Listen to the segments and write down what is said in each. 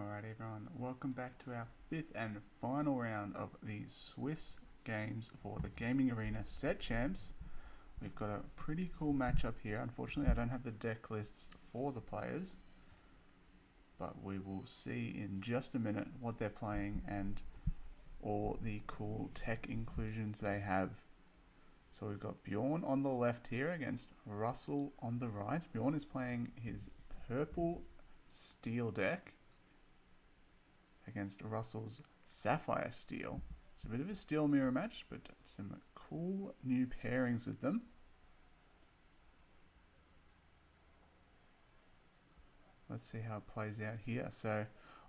Alright everyone, welcome back to our fifth and final round of the Swiss games for the Gaming Arena Set Champs. We've got a pretty cool matchup here. Unfortunately I don't have the deck lists for the players, but we will see in just a minute what they're playing and all the cool tech inclusions they have. So we've got Bjorn on the left here against Russell on the right. Bjorn is playing his purple steel deck against Russell's sapphire steel. It's a bit of a steel mirror match, but some cool new pairings with them. Let's see how it plays out here. So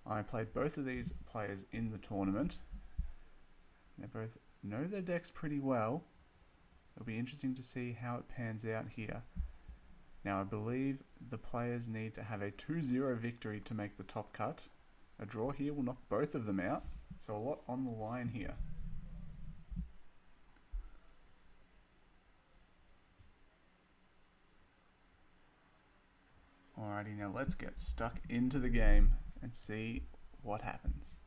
I played both of these players in the tournament. They both know their decks pretty well. It'll be interesting to see how it pans out here. Now I believe the players need to have a 2-0 victory to make the top cut. A draw here will knock both of them out, so a lot on the line here. Alrighty, now let's get stuck into the game and see what happens.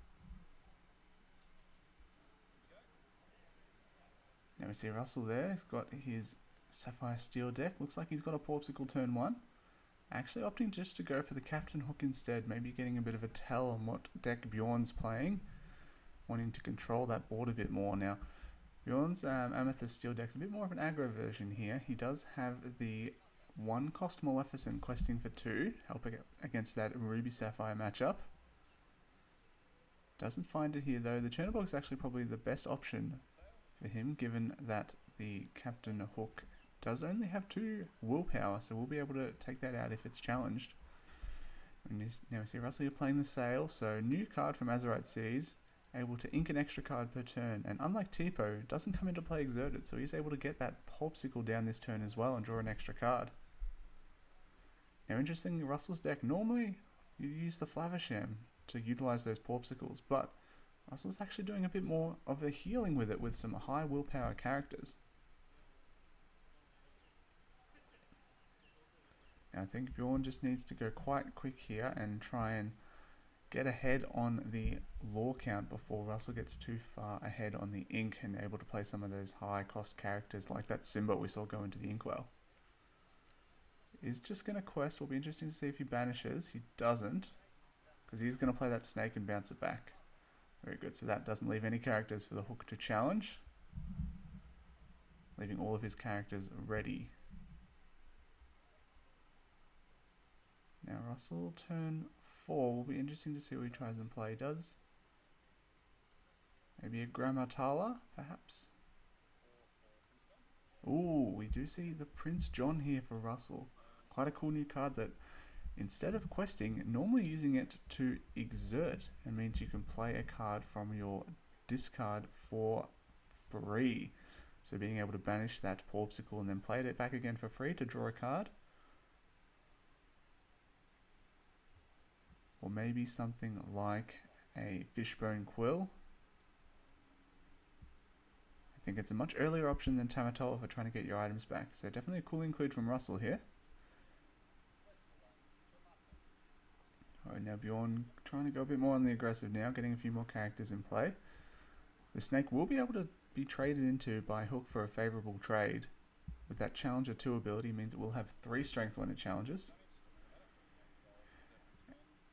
Now we see Russell there, he's got his sapphire steel deck. Looks like he's got a Popsicle turn 1. Actually opting just to go for the Captain Hook instead, maybe getting a bit of a tell on what deck Bjorn's playing, wanting to control that board a bit more. Now, Bjorn's Amethyst Steel deck's a bit more of an aggro version here. He does have the 1-cost Maleficent questing for 2, helping against that Ruby Sapphire matchup. Doesn't find it here though. The Chernobog is actually probably the best option for him, given that the Captain Hook does only have 2 willpower, so we'll be able to take that out if it's challenged. Now we see Russell, you're playing the Sail, so new card from Azurite Seas, able to ink an extra card per turn, and unlike Tipo, doesn't come into play exerted, so he's able to get that Popsicle down this turn as well and draw an extra card. Now interestingly, Russell's deck, normally you use the Flavisham to utilize those Popsicles, but Russell's actually doing a bit more of the healing with it with some high willpower characters. Now I think Bjorn just needs to go quite quick here and try and get ahead on the lore count before Russell gets too far ahead on the ink and able to play some of those high cost characters like that Simba we saw go into the inkwell. He's just going to quest. Will be interesting to see if he banishes. He doesn't, because he's going to play that snake and bounce it back. Very good, so that doesn't leave any characters for the Hook to challenge, leaving all of his characters ready. Now Russell, turn 4, will be interesting to see what he tries and play. Does maybe a Grammatala, perhaps? Ooh, we do see the Prince John here for Russell. Quite a cool new card that, instead of questing, normally using it to exert, and means you can play a card from your discard for free. So being able to banish that Popsicle and then play it back again for free to draw a card. Or maybe something like a Fishbone Quill. I think it's a much earlier option than Tamatoa for trying to get your items back. So definitely a cool include from Russell here. Alright, now Bjorn trying to go a bit more on the aggressive now, getting a few more characters in play. The snake will be able to be traded into by Hook for a favourable trade. With that Challenger 2 ability means it will have 3 strength when it challenges.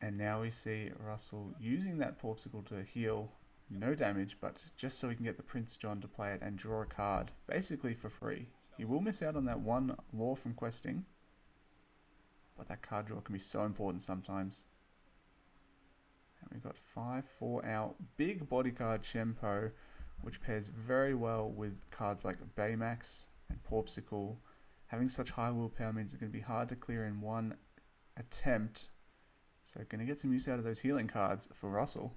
And now we see Russell using that Popsicle to heal no damage, but just so he can get the Prince John to play it and draw a card, basically for free. He will miss out on that 1 lore from questing, but that card draw can be so important sometimes. And we've got 5 for our big body card Shempo, which pairs very well with cards like Baymax and Popsicle. Having such high willpower means it's going to be hard to clear in 1 attempt. So going to get some use out of those healing cards for Russell.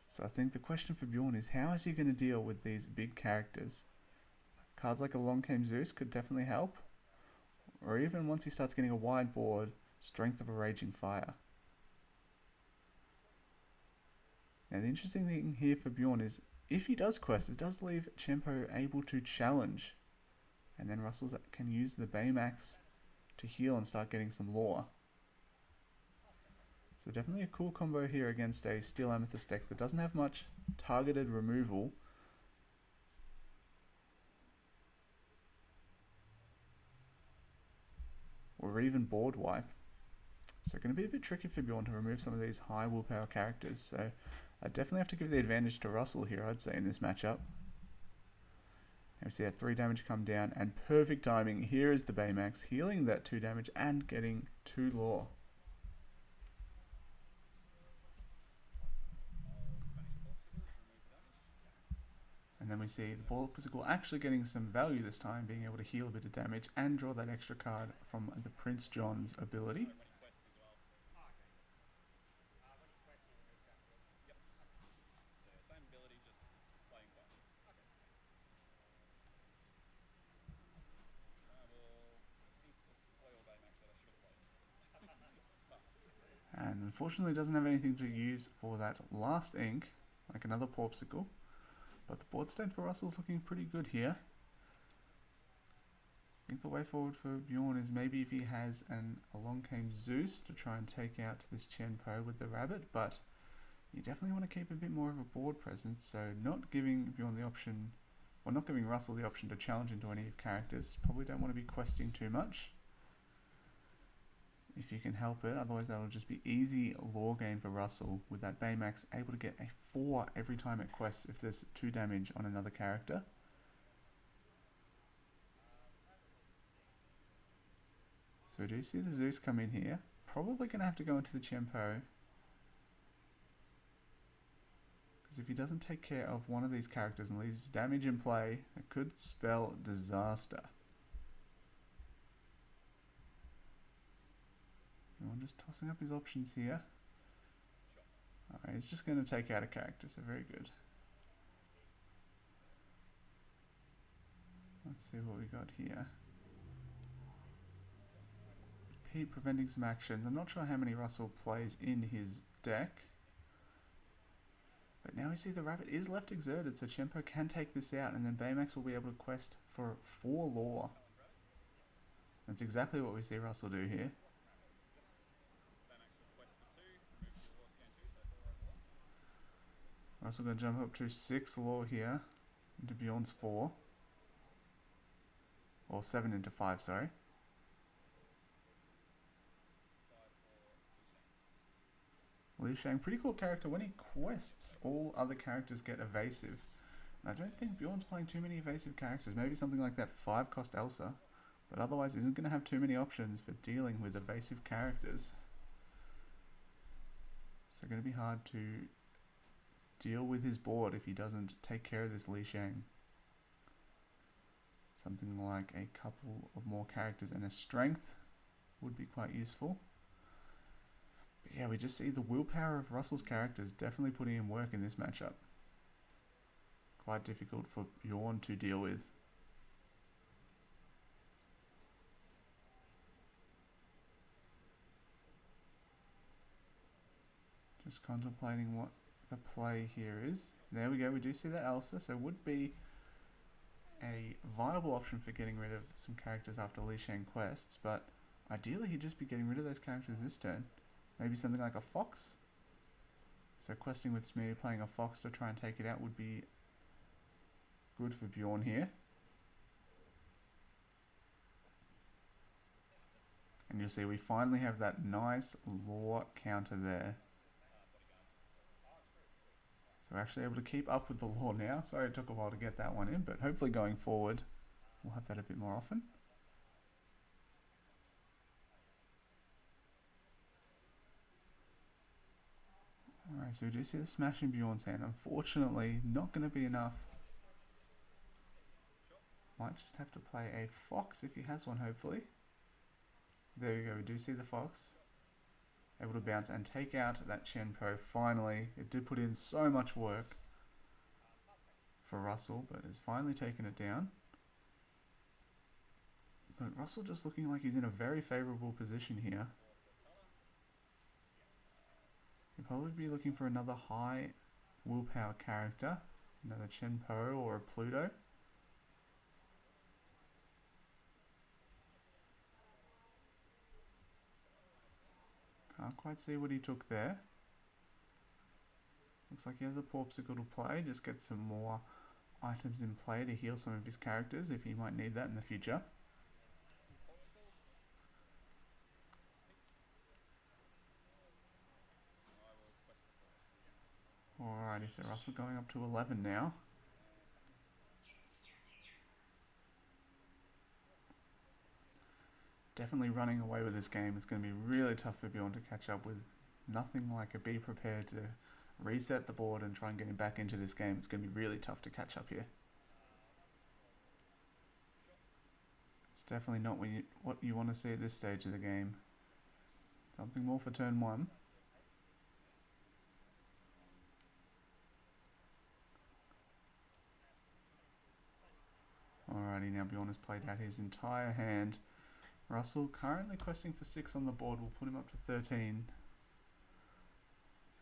So I think the question for Bjorn is, how is he going to deal with these big characters? Cards like a Long Came Zeus could definitely help. Or even once he starts getting a wide board, Strength of a Raging Fire. Now the interesting thing here for Bjorn is, if he does quest, it does leave Chempo able to challenge. And then Russell can use the Baymax to heal and start getting some lore. So definitely a cool combo here against a Steel Amethyst deck that doesn't have much targeted removal. Or even board wipe. So going to be a bit tricky for Bjorn to remove some of these high willpower characters. So I definitely have to give the advantage to Russell here, I'd say, in this matchup. And we see that 3 damage come down, and perfect timing. Here is the Baymax, healing that 2 damage and getting 2 lore. And then we see the Ball Physical actually getting some value this time, being able to heal a bit of damage and draw that extra card from the Prince John's ability. And unfortunately doesn't have anything to use for that last ink, like another Porpsicle. But the board state for Russell's looking pretty good here. I think the way forward for Bjorn is maybe if he has a Along Came Zeus to try and take out this Chenpo with the rabbit, but you definitely want to keep a bit more of a board presence, so not giving Bjorn the option, or not giving Russell the option to challenge into any characters. Probably don't want to be questing too much, if you can help it, otherwise that'll just be easy lore gain for Russell, with that Baymax able to get a 4 every time it quests if there's 2 damage on another character. So we do see the Zeus come in here, probably going to have to go into the Chenpo, because if he doesn't take care of one of these characters and leaves damage in play, it could spell disaster. I'm just tossing up his options here. Alright, he's just going to take out a character, so very good. Let's see what we got here. Pete preventing some actions. I'm not sure how many Russell plays in his deck. But now we see the rabbit is left exerted, so Chenpo can take this out, and then Baymax will be able to quest for 4 lore. That's exactly what we see Russell do here. Russell going to jump up to 6 lore here, into Bjorn's 4. Or 7 into 5, sorry. Li Shang, pretty cool character. When he quests, all other characters get evasive. And I don't think Bjorn's playing too many evasive characters. Maybe something like that 5-cost Elsa. But otherwise isn't going to have too many options for dealing with evasive characters. So going to be hard to deal with his board if he doesn't take care of this Li Shang. Something like a couple of more characters and a strength would be quite useful. But yeah, we just see the willpower of Russell's characters definitely putting in work in this matchup. Quite difficult for Bjorn to deal with. Just contemplating what the play here is. There we go, we do see that Elsa, so would be a viable option for getting rid of some characters after Li Shang quests, but ideally he'd just be getting rid of those characters this turn. Maybe something like a Fox. So questing with Smear, playing a Fox to try and take it out would be good for Bjorn here. And you'll see we finally have that nice lore counter there. So we're actually able to keep up with the lore now. Sorry it took a while to get that one in, but hopefully going forward we'll have that a bit more often. Alright, so we do see the smash in Bjorn's hand. Unfortunately, not going to be enough. Might just have to play a Fox if he has one, hopefully. There we go, we do see the Fox. Able to bounce and take out that Chenpo finally. It did put in so much work for Russell, but has finally taken it down. But Russell just looking like he's in a very favourable position here. He'll probably be looking for another high willpower character. Another Chenpo or a Pluto. Can't quite see what he took there. Looks like he has a Porpsicle to play. Just get some more items in play to heal some of his characters if he might need that in the future. Alrighty, so Russell going up to 11 now. Definitely running away with this game. It's going to be really tough for Bjorn to catch up with. Nothing like a be prepared to reset the board and try and get him back into this game. It's going to be really tough to catch up here. It's definitely not what you want to see at this stage of the game. Something more for turn 1. Alrighty, now Bjorn has played out his entire hand. Russell currently questing for 6 on the board. We'll put him up to 13.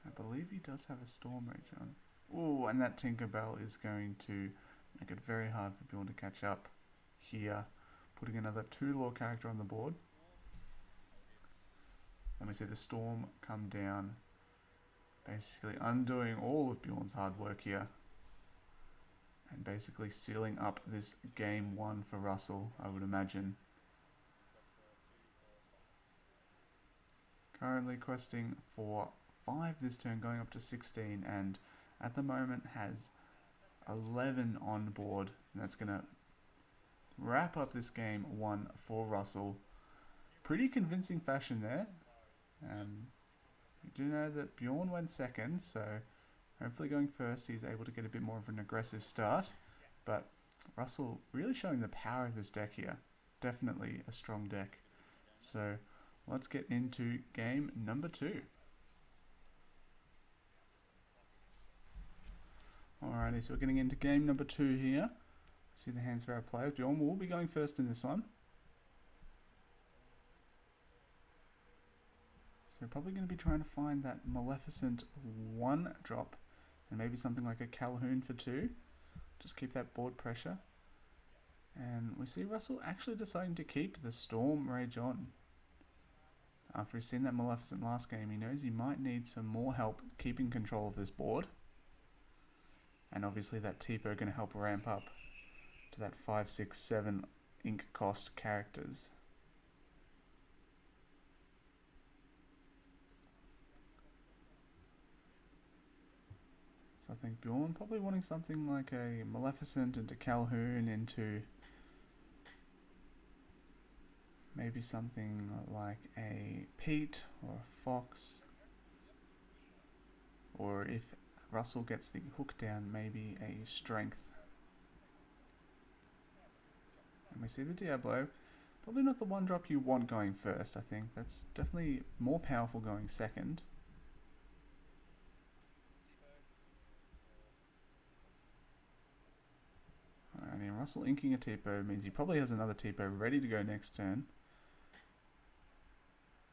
I believe he does have a Storm Rage on. Oh, and that Tinkerbell is going to make it very hard for Bjorn to catch up here. Putting another 2 lore character on the board. And we see the Storm come down. Basically undoing all of Bjorn's hard work here. And basically sealing up this game 1 for Russell, I would imagine. Currently questing for 5 this turn, going up to 16, and at the moment has 11 on board. And that's going to wrap up this game 1 for Russell. Pretty convincing fashion there. You do know that Bjorn went second, so hopefully going first he's able to get a bit more of an aggressive start. But Russell really showing the power of this deck here. Definitely a strong deck. So let's get into game number 2. Alrighty, so we're getting into game number 2 here. See the hands for our players. Bjorn will be going first in this one. So we're probably going to be trying to find that Maleficent 1 drop. And maybe something like a Calhoun for 2. Just keep that board pressure. And we see Russell actually deciding to keep the Storm Rage on. After he's seen that Maleficent last game, he knows he might need some more help keeping control of this board. And obviously that Tipo going to help ramp up to that 5, 6, 7 ink cost characters. So I think Bjorn probably wanting something like a Maleficent into Calhoun into maybe something like a Pete or a Fox. Or if Russell gets the hook down, maybe a Strength. And we see the Diablo. Probably not the 1 drop you want going first, I think. That's definitely more powerful going second. And then Russell inking a Tipo means he probably has another Tipo ready to go next turn.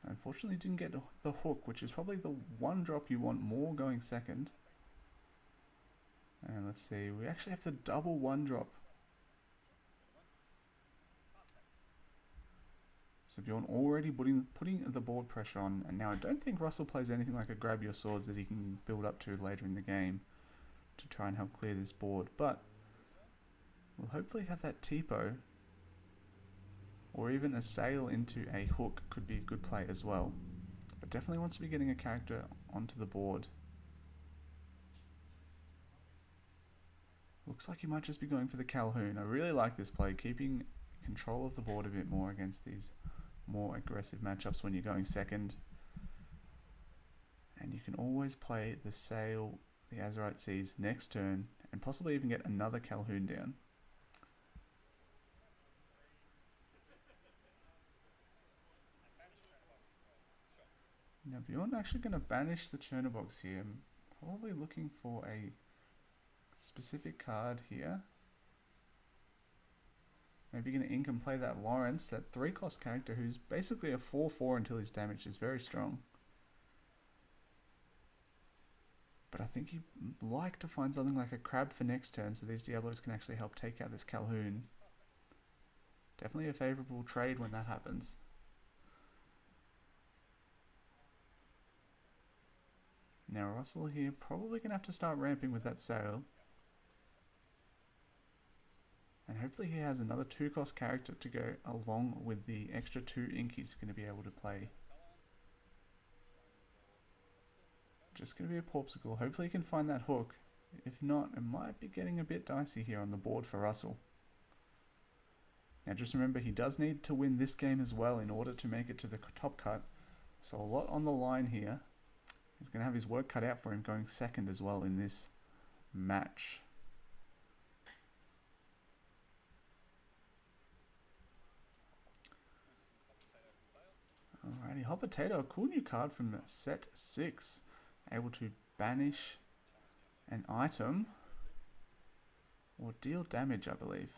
Unfortunately didn't get the hook, which is probably the 1 drop you want more going second. And let's see, we actually have to double 1 drop. So Bjorn already putting the board pressure on, and now I don't think Russell plays anything like a grab your swords that he can build up to later in the game to try and help clear this board, but we'll hopefully have that Tipo, or even a sail into a hook could be a good play as well, but definitely wants to be getting a character onto the board. Looks like he might just be going for the Calhoun. I really like this play, keeping control of the board a bit more against these more aggressive matchups when you're going second. And you can always play the Sail, the Azurite Seas next turn, and possibly even get another Calhoun down. Now Bjorn actually going to banish the Chernobox here. I'm probably looking for a specific card here. Maybe going to ink and play that Lawrence, that 3-cost character who's basically a 4/4 until he's damaged, is very strong. But I think he'd like to find something like a Crab for next turn so these Diablos can actually help take out this Calhoun. Definitely a favourable trade when that happens. Now Russell here probably going to have to start ramping with that sail. And hopefully he has another 2-cost character to go along with the extra 2 ink he's going to be able to play. Just going to be a Porpsicle. Hopefully he can find that hook. If not, it might be getting a bit dicey here on the board for Russell. Now just remember, he does need to win this game as well in order to make it to the top cut. So a lot on the line here. He's going to have his work cut out for him going second as well in this match. Alrighty, Hot Potato, a cool new card from set 6. Able to banish an item or deal damage, I believe.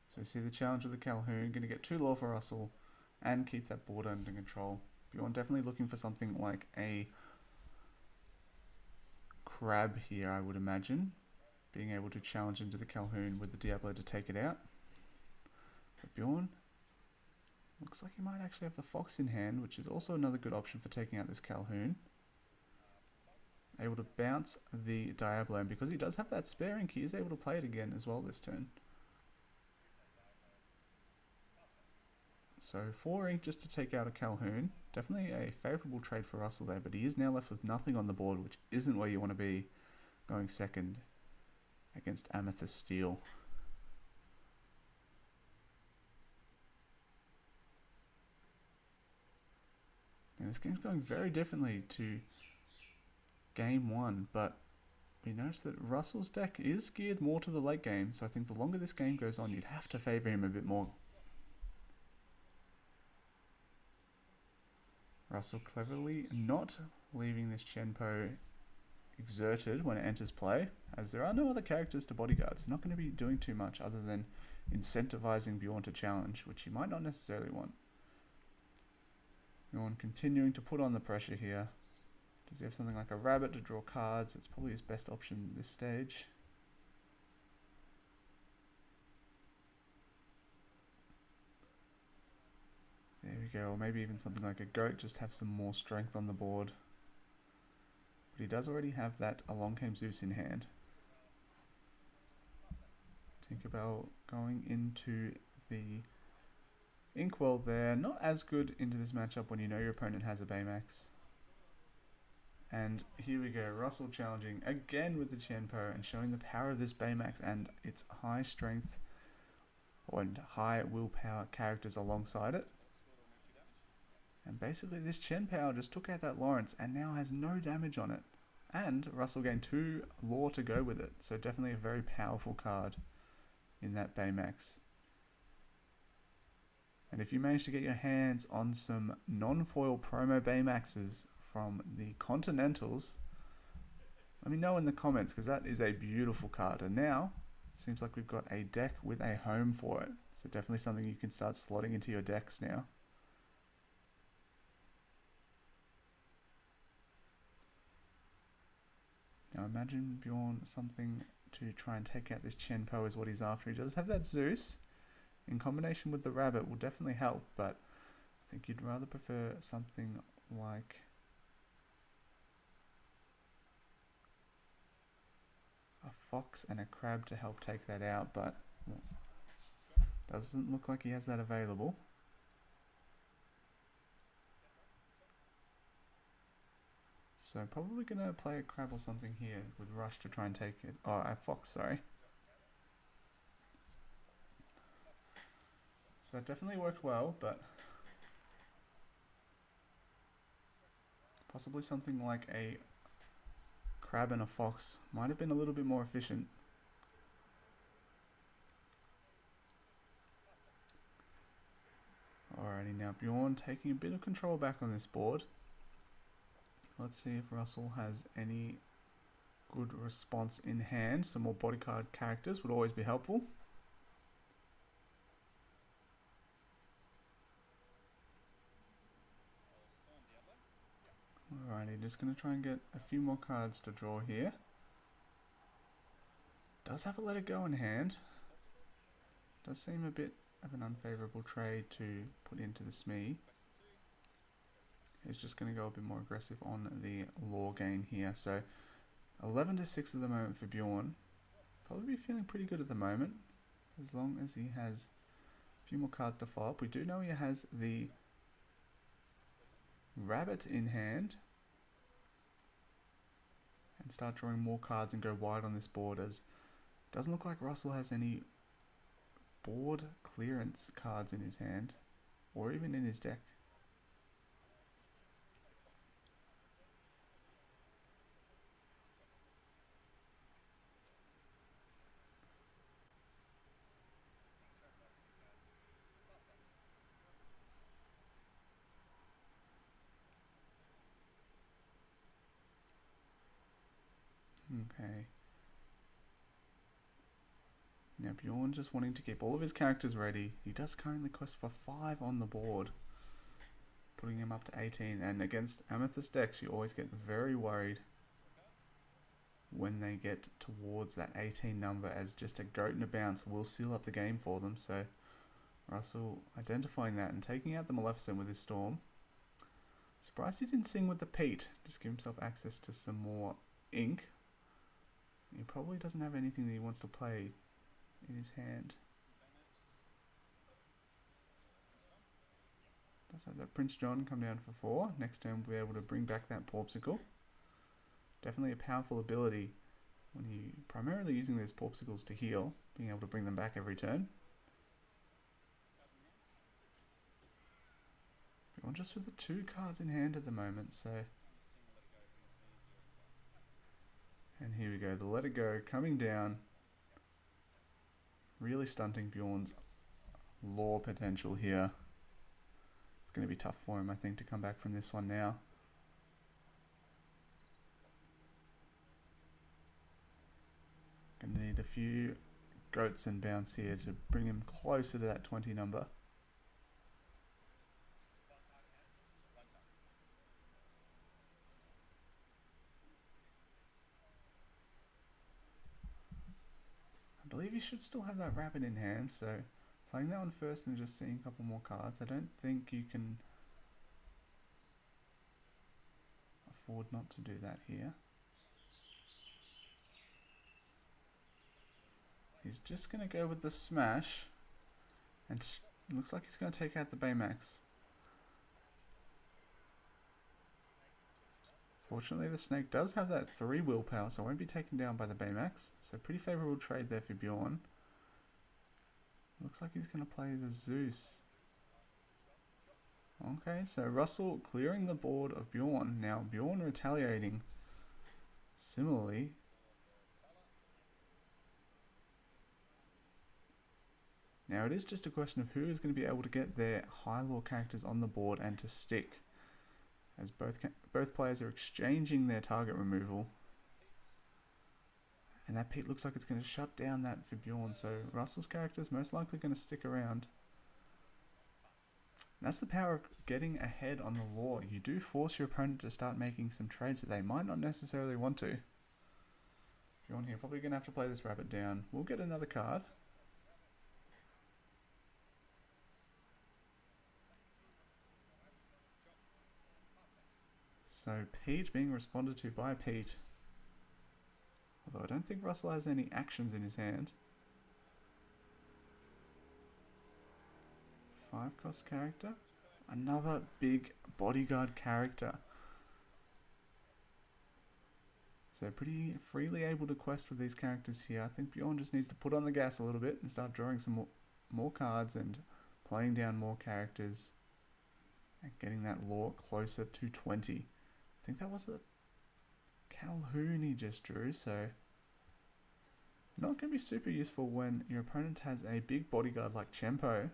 So you see the challenge with the Calhoun, going to get 2 lore for Russell and keep that board under control. Bjorn definitely looking for something like a crab here, I would imagine. Being able to challenge into the Calhoun with the Diablo to take it out. But Bjorn looks like he might actually have the Fox in hand, which is also another good option for taking out this Calhoun. Able to bounce the Diablo, and because he does have that spare ink, he is able to play it again as well this turn. So 4 ink just to take out a Calhoun. Definitely a favourable trade for Russell there, but he is now left with nothing on the board, which isn't where you want to be going second against Amethyst Steel. Now this game's going very differently to game 1, but we notice that Russell's deck is geared more to the late game, so I think the longer this game goes on, you'd have to favour him a bit more. Russell cleverly not leaving this Chenpo exerted when it enters play, as there are no other characters to bodyguard. It's not going to be doing too much other than incentivizing Bjorn to challenge, which he might not necessarily want. Bjorn continuing to put on the pressure here. Does he have something like a rabbit to draw cards? It's probably his best option at this stage. There we go, or maybe even something like a goat, just have some more strength on the board. But he does already have that Along Came Zeus in hand. Tinkerbell going into the Inkwell there. Not as good into this matchup when you know your opponent has a Baymax. And here we go, Russell challenging again with the Chenpo and showing the power of this Baymax and its high strength and high willpower characters alongside it. And basically this Chen Power just took out that Lawrence and now has no damage on it. And Russell gained 2 lore to go with it. So definitely a very powerful card in that Baymax. And if you manage to get your hands on some non-foil promo Baymaxes from the Continentals, let me know in the comments, because that is a beautiful card. And now it seems like we've got a deck with a home for it. So definitely something you can start slotting into your decks now. Now imagine Bjorn something to try and take out this Chenpo is what he's after. He does have that Zeus. In combination with the rabbit will definitely help, but I think you'd rather prefer something like a fox and a crab to help take that out, but well, doesn't look like he has that available. So probably going to play a crab or something here with Rush to try and take it. Oh, a fox, sorry. So that definitely worked well, but possibly something like a crab and a fox might have been a little bit more efficient. Alrighty, now Bjorn taking a bit of control back on this board. Let's see if Russell has any good response in hand. Some more bodyguard characters would always be helpful. Alrighty, just going to try and get a few more cards to draw here. Does have a Let It Go in hand. Does seem a bit of an unfavourable trade to put into the Smee. is just going to go a bit more aggressive on the lore gain here. So 11 to 6 at the moment for Bjorn. Probably be feeling pretty good at the moment, as long as he has a few more cards to follow up. We do know he has the rabbit in hand, and start drawing more cards and go wide on this board, as it doesn't look like Russell has any board clearance cards in his hand, or even in his deck. Okay. Now Bjorn just wanting to keep all of his characters ready. He does currently quest for 5 on the board, putting him up to 18. And against Amethyst decks, you always get very worried when they get towards that 18 number, as just a goat and a bounce will seal up the game for them. So Russell identifying that and taking out the Maleficent with his Storm. Surprised he didn't sing with the Pete, just give himself access to some more ink. He probably doesn't have anything that he wants to play in his hand. Does have that Prince John come down for 4. Next turn we'll be able to bring back that Porpsicle. Definitely a powerful ability when you're primarily using these Porpsicles to heal, being able to bring them back every turn. We're just with the 2 cards in hand at the moment, so... And here we go, the Let It Go coming down, really stunting Bjorn's lore potential here. It's going to be tough for him, I think, to come back from this one now. Going to need a few goats and bounce here to bring him closer to that 20 number. I believe you should still have that rabbit in hand, so playing that one first and just seeing a couple more cards. I don't think you can afford not to do that here. He's just going to go with the smash, and it looks like he's going to take out the Baymax. Fortunately, the snake does have that 3 willpower, so I won't be taken down by the Baymax. So pretty favourable trade there for Bjorn. Looks like he's going to play the Zeus. Okay, so Russell clearing the board of Bjorn. Now Bjorn retaliating similarly. Now it is just a question of who is going to be able to get their high lore characters on the board and to stick, as both players are exchanging their target removal. And that Pete looks like it's going to shut down that for Bjorn, so Russell's character is most likely going to stick around. And that's the power of getting ahead on the lore. You do force your opponent to start making some trades that they might not necessarily want to. Bjorn here probably going to have to play this rabbit down. We'll get another card. So Pete being responded to by Pete. Although I don't think Russell has any actions in his hand. 5-cost character. Another big bodyguard character. So pretty freely able to quest with these characters here. I think Bjorn just needs to put on the gas a little bit and start drawing some more cards and playing down more characters. And getting that lore closer to 20. I think that was a Calhoun he just drew, so not going to be super useful when your opponent has a big bodyguard like Chempo.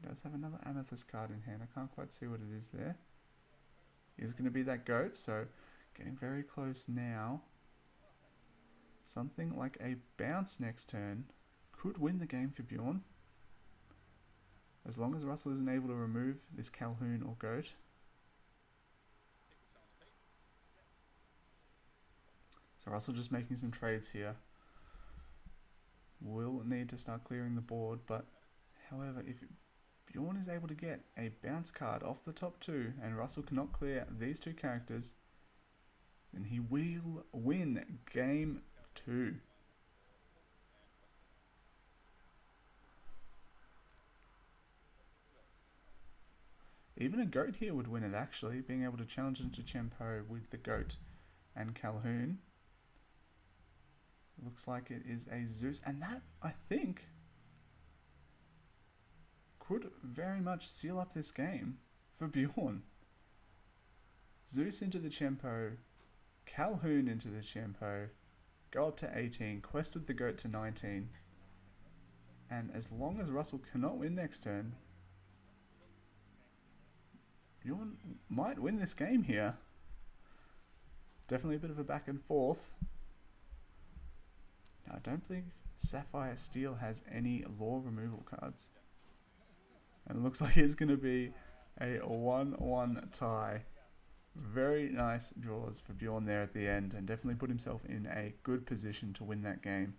He does have another Amethyst card in hand. I can't quite see what it is there. Is going to be that goat, so getting very close now. Something like a bounce next turn could win the game for Bjorn. As long as Russell isn't able to remove this Calhoun or goat. So Russell just making some trades here. Will need to start clearing the board, but however, if Bjorn is able to get a bounce card off the top two and Russell cannot clear these two characters, then he will win game 2. Even a goat here would win it actually, being able to challenge into Chempo with the goat and Calhoun. Looks like it is a Zeus, and that, I think, could very much seal up this game for Bjorn. Zeus into the Chempo, Calhoun into the Chempo, go up to 18, quest with the goat to 19, and as long as Russell cannot win next turn, Bjorn might win this game here. Definitely a bit of a back and forth. Now, I don't believe Sapphire Steel has any law removal cards. And it looks like it's going to be a 1-1 tie. Very nice draws for Bjorn there at the end, and definitely put himself in a good position to win that game.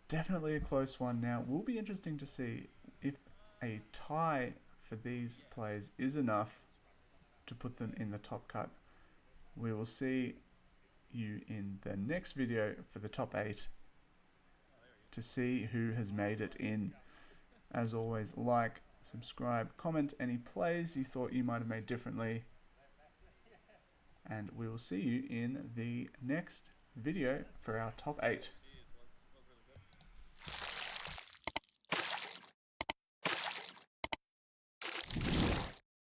Definitely a close one. Now, will be interesting to see if a tie for these plays is enough to put them in the top cut. We will see you in the next video for the top 8 to see who has made it in. As always, like, subscribe, comment any plays you thought you might have made differently, and we will see you in the next video for our top 8.